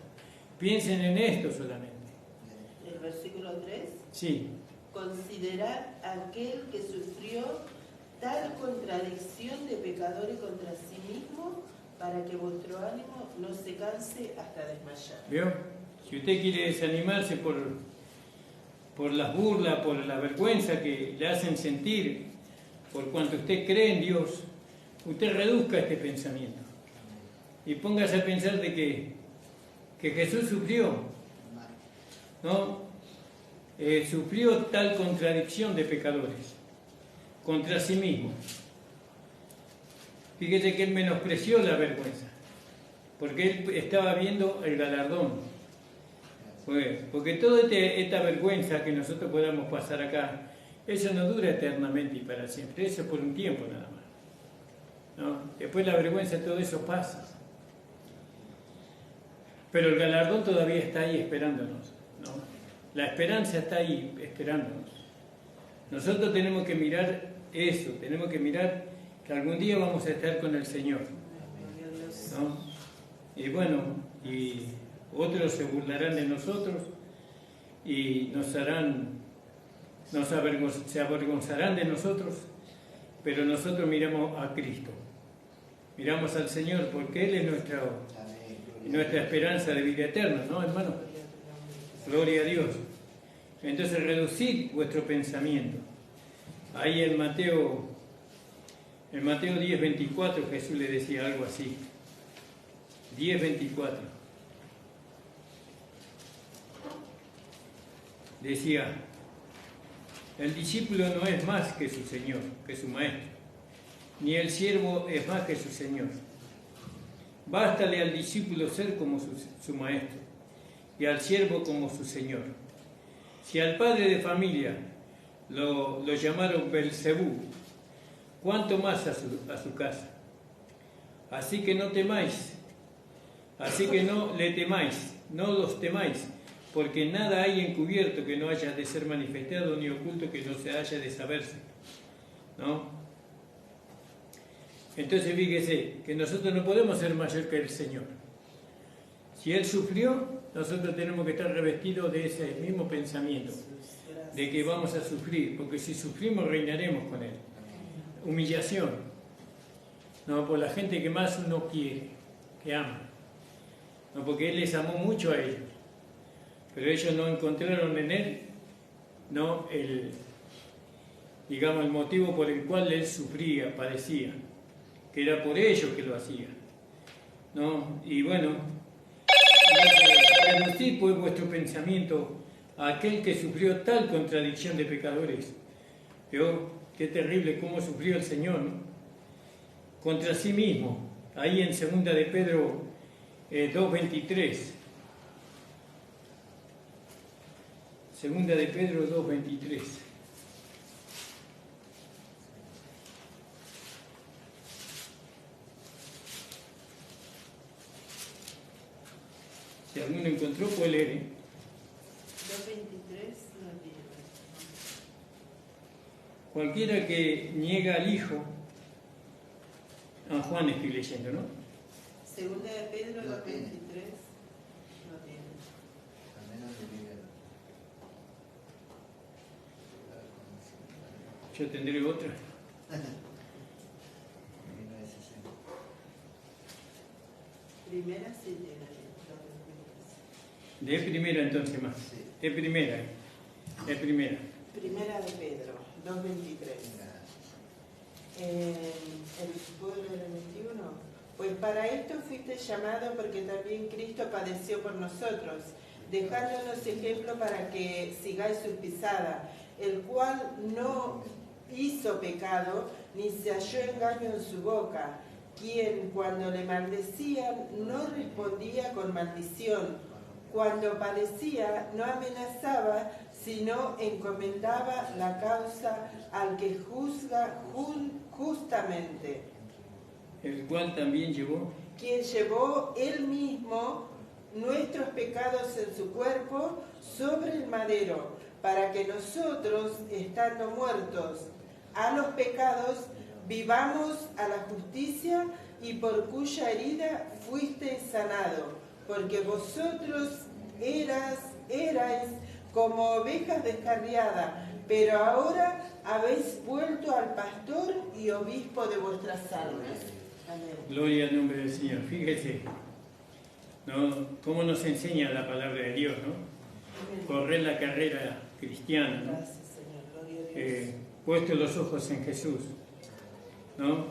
[SPEAKER 3] piensen en esto solamente.
[SPEAKER 4] El versículo 3.
[SPEAKER 3] Sí.
[SPEAKER 4] Considerad aquel que sufrió tal contradicción de pecadores contra sí mismo, para que vuestro ánimo no se canse hasta desmayar.
[SPEAKER 3] ¿Vio? Si usted quiere desanimarse por las burlas, por la vergüenza que le hacen sentir, por cuanto usted cree en Dios, usted reduzca este pensamiento y póngase a pensar de que Jesús sufrió, ¿no? Sufrió tal contradicción de pecadores contra sí mismo. Fíjese que él menospreció la vergüenza, porque él estaba viendo el galardón. Porque toda esta vergüenza que nosotros podamos pasar acá, eso no dura eternamente y para siempre, eso es por un tiempo nada más, ¿no? Después la vergüenza, todo eso pasa. Pero el galardón todavía está ahí esperándonos, ¿no? La esperanza está ahí esperándonos. Nosotros tenemos que mirar eso, tenemos que mirar que algún día vamos a estar con el Señor, ¿no? Y bueno, y otros se burlarán de nosotros y se avergonzarán de nosotros, pero nosotros miramos a Cristo, miramos al Señor, porque Él es nuestra esperanza de vida eterna, ¿no, hermano? Gloria a Dios. Entonces, reducid vuestro pensamiento. Ahí en Mateo 10:24 Jesús le decía algo así. 10:24. Decía, el discípulo no es más que su Señor, que su Maestro, ni el siervo es más que su Señor. Bástale al discípulo ser como su Maestro y al siervo como su Señor. Si al padre de familia lo llamaron Belcebú, ¿cuánto más a su casa? Así que no temáis, así que no le temáis, no los temáis, porque nada hay encubierto que no haya de ser manifestado, ni oculto que no se haya de saberse, ¿no? Entonces fíjese que nosotros no podemos ser mayor que el Señor. Si Él sufrió, nosotros tenemos que estar revestidos de ese mismo pensamiento, de que vamos a sufrir, porque si sufrimos reinaremos con Él. Humillación, no, por la gente que más uno quiere, que ama, no, porque Él les amó mucho a ellos, pero ellos no encontraron en Él, no, el motivo por el cual Él sufría, padecía, que era por ellos que lo hacía, ¿no? Y bueno, reducid pues vuestro pensamiento a aquel que sufrió tal contradicción de pecadores. ¿Vio? Qué terrible cómo sufrió el Señor, ¿no? Contra sí mismo. Ahí en 2 de Pedro 2:23. 2 de Pedro 2:23. Si alguno encontró, puede leer, ¿eh?
[SPEAKER 4] 2:23 no tiene.
[SPEAKER 3] Cualquiera que niega al Hijo, a Juan estoy leyendo, ¿no?
[SPEAKER 4] Segunda de Pedro 2:23
[SPEAKER 2] No
[SPEAKER 4] no tiene.
[SPEAKER 2] Al menos de Miguel.
[SPEAKER 3] Yo tendré otra.
[SPEAKER 2] 1960.
[SPEAKER 4] Primera sí tiene.
[SPEAKER 3] De primera entonces más.
[SPEAKER 2] Sí.
[SPEAKER 3] De primera. De primera.
[SPEAKER 4] Primera de Pedro 2:23. ¿Puedo leer el 21? Pues para esto fuiste llamado, porque también Cristo padeció por nosotros, dejándonos ejemplo para que sigáis su pisada, el cual no hizo pecado, ni se halló engaño en su boca, quien cuando le maldecían no respondía con maldición, cuando padecía no amenazaba, sino encomendaba la causa al que juzga justamente,
[SPEAKER 3] El cual también llevó
[SPEAKER 4] quien llevó él mismo nuestros pecados en su cuerpo sobre el madero, para que nosotros, estando muertos a los pecados, vivamos a la justicia, y por cuya herida fuisteis sanado, porque vosotros erais como ovejas descarriadas, pero ahora habéis vuelto al pastor y obispo de vuestras almas. Amén.
[SPEAKER 3] gloria al nombre del Señor. Fíjese, ¿no? Cómo nos enseña la palabra de Dios, ¿no? Correr la carrera cristiana, ¿no?
[SPEAKER 4] Gracias, Señor. Gloria a Dios.
[SPEAKER 3] Puesto los ojos en Jesús, ¿no?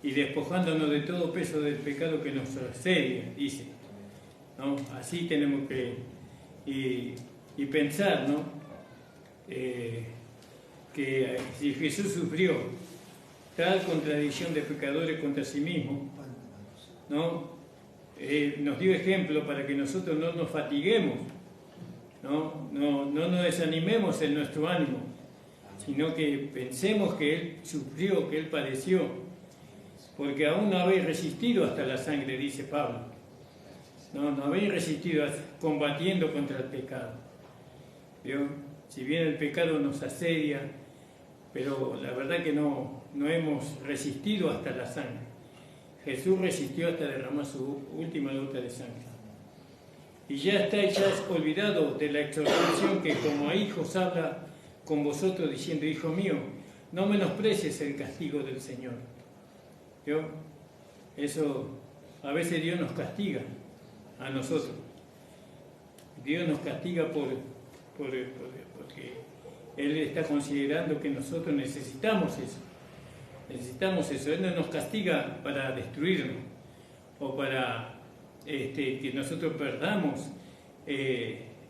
[SPEAKER 3] Y despojándonos de todo peso del pecado que nos asedia, dice, ¿no? Así tenemos que y pensar, ¿no? Que si Jesús sufrió tal contradicción de pecadores contra sí mismo, ¿no? Nos dio ejemplo para que nosotros no nos fatiguemos, no nos desanimemos en nuestro ánimo, sino que pensemos que Él sufrió, que Él padeció, porque aún no habéis resistido hasta la sangre, dice Pablo. No habéis resistido combatiendo contra el pecado. ¿Vio? Si bien el pecado nos asedia, pero la verdad que no no hemos resistido hasta la sangre. Jesús resistió hasta derramar su última gota de sangre. Y ya estáis olvidados de la exhortación que como a hijos habla con vosotros diciendo: hijo mío, no menosprecies el castigo del Señor. ¿Yo? Eso, a veces Dios nos castiga a nosotros. Dios nos castiga porque Él está considerando que nosotros necesitamos eso. Necesitamos eso. Él no nos castiga para destruirnos o para que nosotros perdamos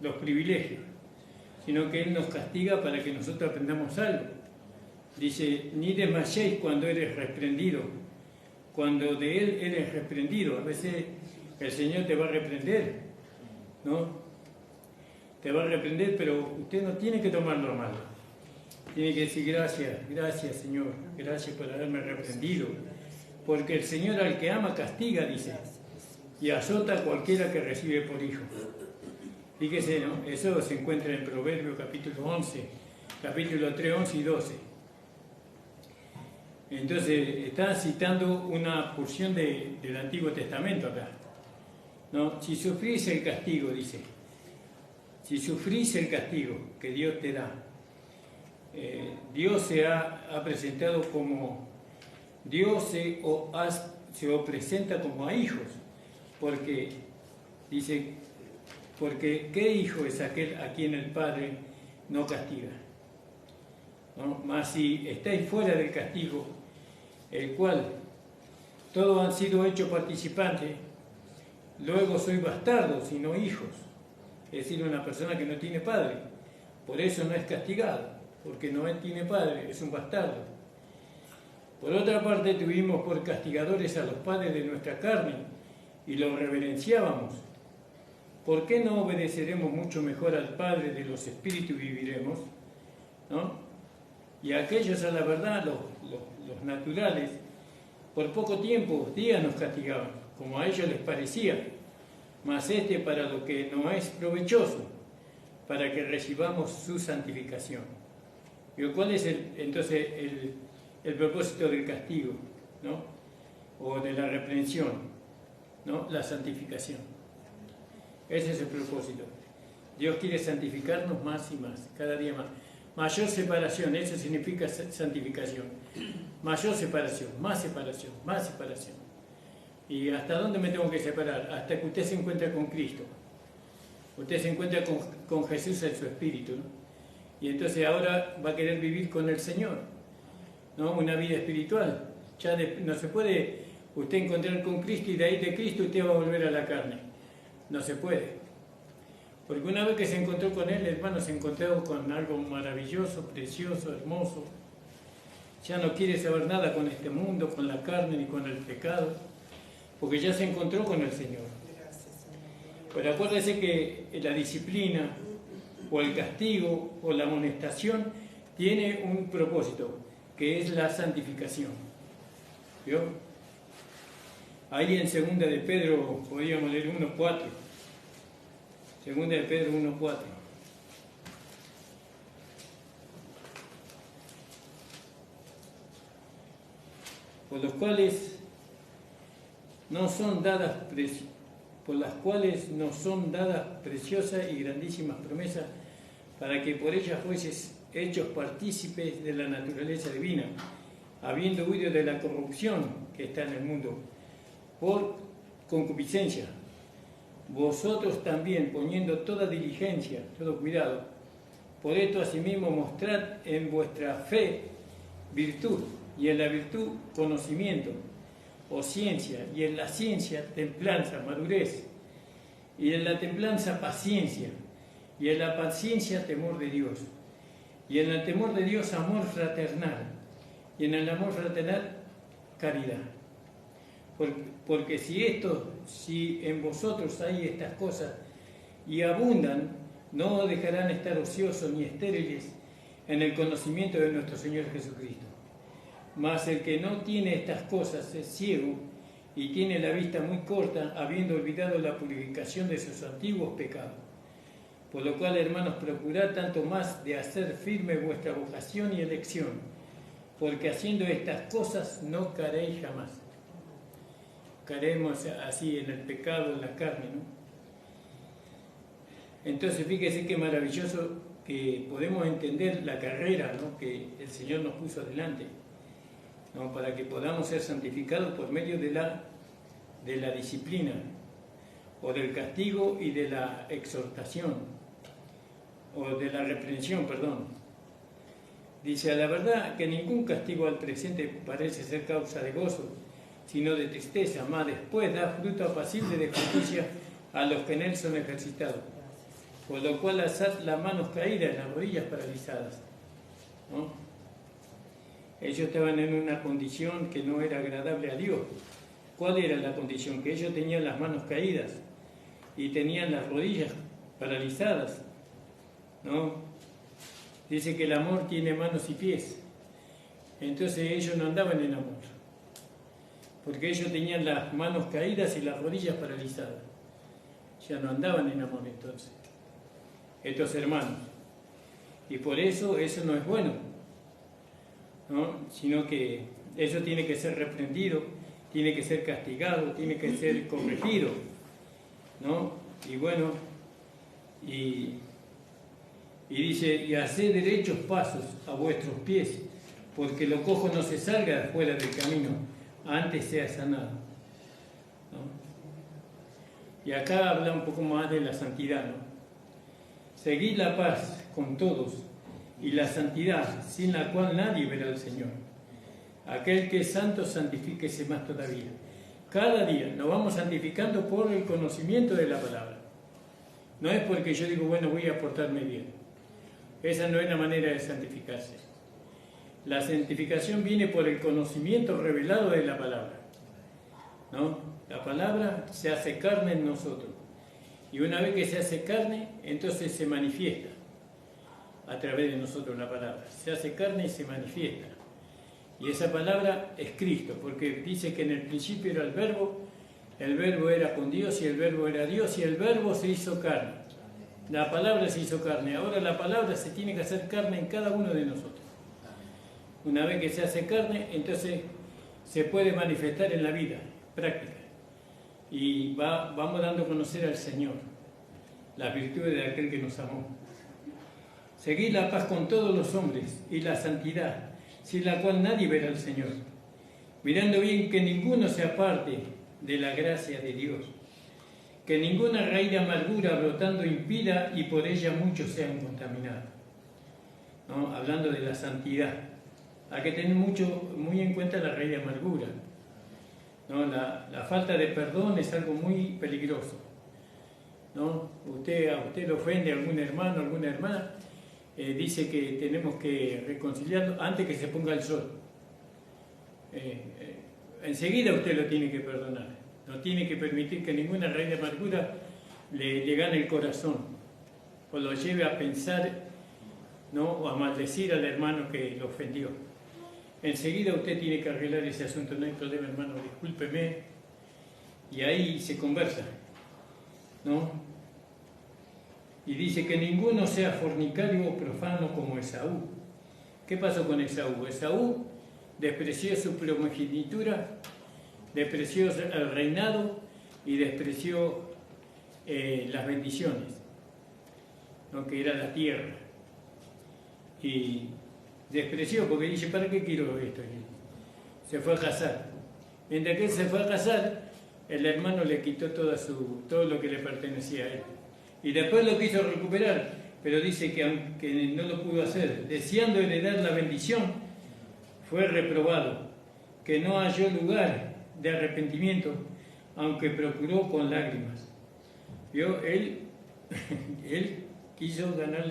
[SPEAKER 3] los privilegios, sino que Él nos castiga para que nosotros aprendamos algo. Dice: ni desmayéis cuando eres reprendido. Cuando de Él eres reprendido, a veces el Señor te va a reprender, ¿no? Te va a reprender, pero usted no tiene que tomarlo mal. Tiene que decir: gracias Señor, gracias por haberme reprendido. Porque el Señor al que ama castiga, dice, y azota a cualquiera que recibe por hijo. Fíjese, ¿no? Eso se encuentra en Proverbios capítulo 11, capítulo 3, 11 y 12. Entonces, está citando una porción del Antiguo Testamento acá, ¿no? Si sufrís el castigo, dice, si sufrís el castigo que Dios te da, Dios se ha presentado como, Dios se os presenta como a hijos, porque, dice, porque ¿qué hijo es aquel a quien el Padre no castiga? ¿No? Mas si estáis fuera del castigo, el cual todos han sido hechos participantes, luego sois bastardos y no hijos, es decir, una persona que no tiene padre, por eso no es castigado, porque no tiene padre, es un bastardo. Por otra parte, tuvimos por castigadores a los padres de nuestra carne y los reverenciábamos. ¿Por qué no obedeceremos mucho mejor al Padre de los espíritus y viviremos? ¿No? Y aquellos, a la verdad, los naturales, por poco tiempo, días nos castigaban, como a ellos les parecía, mas para lo que no es provechoso, para que recibamos su santificación. ¿Y cuál es entonces el propósito del castigo, ¿no? O de la reprensión, ¿no? La santificación. Ese es el propósito. Dios quiere santificarnos más y más, cada día más. Mayor separación, eso significa santificación. Mayor separación, más separación, más separación. ¿Y hasta dónde me tengo que separar? Hasta que usted se encuentre con Cristo. Usted se encuentra con Jesús en su espíritu, ¿no? Y entonces ahora va a querer vivir con el Señor, ¿no? Una vida espiritual. Ya no se puede usted encontrar con Cristo y de ahí de Cristo usted va a volver a la carne. No se puede. Porque una vez que se encontró con Él, hermano, se encontró con algo maravilloso, precioso, hermoso. Ya no quiere saber nada con este mundo, con la carne ni con el pecado, porque ya se encontró con el Señor. Pero acuérdese que la disciplina o el castigo o la amonestación tiene un propósito, que es la santificación. ¿Vio? Ahí en 2 de Pedro podríamos leer 1:4. 2 de Pedro 1:4. Por las cuales no son dadas preciosas y grandísimas promesas, para que por ellas fueseis hechos partícipes de la naturaleza divina, habiendo huido de la corrupción que está en el mundo por concupiscencia. Vosotros también, poniendo toda diligencia, todo cuidado, por esto asimismo mostrad en vuestra fe virtud, y en la virtud conocimiento o ciencia, y en la ciencia templanza, madurez, y en la templanza paciencia, y en la paciencia temor de Dios, y en el temor de Dios amor fraternal, y en el amor fraternal caridad. Porque si en vosotros hay estas cosas y abundan, no dejarán estar ociosos ni estériles en el conocimiento de nuestro Señor Jesucristo. Mas el que no tiene estas cosas es ciego y tiene la vista muy corta, habiendo olvidado la purificación de sus antiguos pecados. Por lo cual, hermanos, procurad tanto más de hacer firme vuestra vocación y elección, porque haciendo estas cosas no caeréis jamás. Caeremos así en el pecado, en la carne, ¿no? Entonces fíjese qué maravilloso que podemos entender la carrera, ¿no?, que el Señor nos puso adelante, ¿no?, para que podamos ser santificados por medio de la disciplina, o del castigo y de la exhortación, o de la reprensión, perdón. Dice, a la verdad que ningún castigo al presente parece ser causa de gozo, sino de tristeza, mas después da fruto apacible de justicia a los que en él son ejercitados. Por lo cual alzad las manos caídas y las rodillas paralizadas, ¿no? Ellos estaban en una condición que no era agradable a Dios. ¿Cuál era la condición? Que ellos tenían las manos caídas y tenían las rodillas paralizadas, ¿no? Dice que el amor tiene manos y pies. Entonces ellos no andaban en amor, porque ellos tenían las manos caídas y las rodillas paralizadas. Ya no andaban en amor entonces, estos hermanos. Y por eso no es bueno, ¿no? Sino que eso tiene que ser reprendido, tiene que ser castigado, tiene que ser corregido, ¿no? Y bueno, y dice, y haced derechos pasos a vuestros pies, porque lo cojo no se salga de fuera del camino, antes sea sanado, ¿no? Y acá habla un poco más de la santidad, ¿no? Seguid la paz con todos y la santidad, sin la cual nadie verá al Señor. Aquel que es santo, santifíquese más todavía. Cada día nos vamos santificando por el conocimiento de la palabra. No es porque yo digo, bueno, voy a portarme bien. Esa no es la manera de santificarse. La santificación viene por el conocimiento revelado de la palabra, ¿no? La palabra se hace carne en nosotros. Y una vez que se hace carne, entonces se manifiesta a través de nosotros la palabra. Se hace carne y se manifiesta. Y esa palabra es Cristo, porque dice que en el principio era el verbo era con Dios y el verbo era Dios y el verbo se hizo carne. La palabra se hizo carne. Ahora la palabra se tiene que hacer carne en cada uno de nosotros. Una vez que se hace carne, entonces se puede manifestar en la vida práctica. Y vamos dando a conocer al Señor, las virtudes de aquel que nos amó. Seguid la paz con todos los hombres y la santidad, sin la cual nadie verá al Señor, mirando bien que ninguno se aparte de la gracia de Dios, que ninguna raíz de amargura brotando impida y por ella muchos sean contaminados, ¿no? Hablando de la santidad, hay que tener muy en cuenta la raíz de amargura, ¿no? La falta de perdón es algo muy peligroso, ¿no? A usted le ofende a algún hermano, alguna hermana, dice que tenemos que reconciliarlo antes que se ponga el sol. Enseguida usted lo tiene que perdonar, no tiene que permitir que ninguna raíz de amargura le gane el corazón o lo lleve a pensar, ¿no?, o a maldecir al hermano que lo ofendió. Enseguida usted tiene que arreglar ese asunto. No hay problema, hermano, discúlpeme, y ahí se conversa, ¿no? Y dice que ninguno sea fornicario o profano como Esaú. ¿Qué pasó con Esaú? Esaú despreció su primogenitura, despreció el reinado y despreció las bendiciones, ¿no?, que era la tierra. Y despreció porque dice, ¿para qué quiero esto? Se fue a casar. Mientras que él se fue a casar, el hermano le quitó todo lo que le pertenecía a él. Y después lo quiso recuperar, pero dice que aunque no lo pudo hacer, deseando heredar la bendición, fue reprobado, que no halló lugar de arrepentimiento, aunque procuró con lágrimas. ¿Vio? Él quiso ganar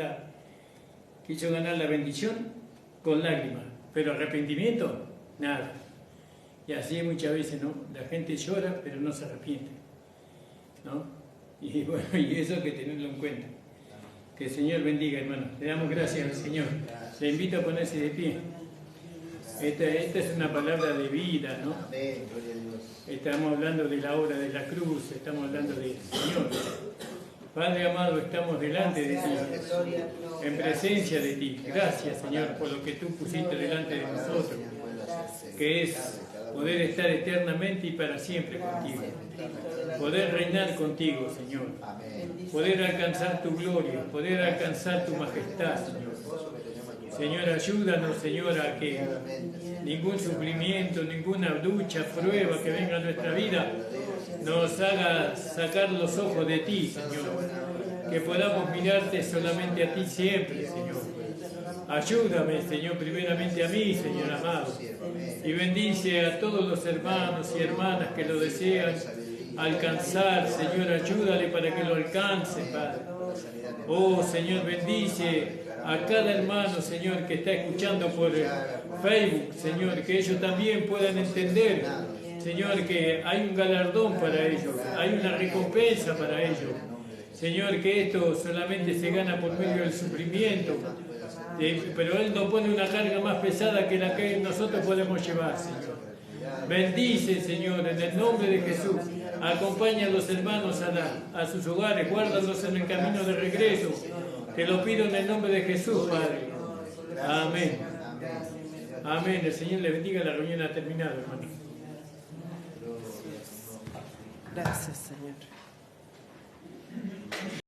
[SPEAKER 3] la bendición con lágrimas, pero arrepentimiento, nada. Y así muchas veces, ¿no? La gente llora, pero no se arrepiente, ¿no? Y bueno, y eso hay que tenerlo en cuenta. Que el Señor bendiga, hermano. Le damos gracias al Señor. Le invito a ponerse de pie. Esta es una palabra de vida, ¿no?
[SPEAKER 2] Amén, gloria a Dios.
[SPEAKER 3] Estamos hablando de la obra de la cruz, estamos hablando del Señor. Padre amado, estamos delante de ti, en presencia de ti. Gracias, Señor, por lo que tú pusiste delante de nosotros, que es poder estar eternamente y para siempre contigo. Poder reinar contigo, Señor. Poder alcanzar tu gloria, poder alcanzar tu majestad, Señor. Señor, ayúdanos, Señor, a que ningún sufrimiento, ninguna lucha, prueba que venga a nuestra vida nos haga sacar los ojos de ti, Señor. Que podamos mirarte solamente a ti siempre, Señor. Ayúdame, Señor, primeramente a mí, Señor amado. Y bendice a todos los hermanos y hermanas que lo desean alcanzar, Señor. Ayúdale para que lo alcance, Padre. Oh, Señor, bendice a cada hermano, Señor, que está escuchando por Facebook, Señor, que ellos también puedan entender, Señor, que hay un galardón para ellos, hay una recompensa para ellos. Señor, que esto solamente se gana por medio del sufrimiento, pero Él nos pone una carga más pesada que la que nosotros podemos llevar, Señor. Bendice, Señor, en el nombre de Jesús. Acompaña a los hermanos a sus hogares, guárdalos en el camino de regreso. Te lo pido en el nombre de Jesús, Padre. Amén. Amén. El Señor le bendiga. La reunión ha terminado, hermano.
[SPEAKER 4] Gracias, Señor.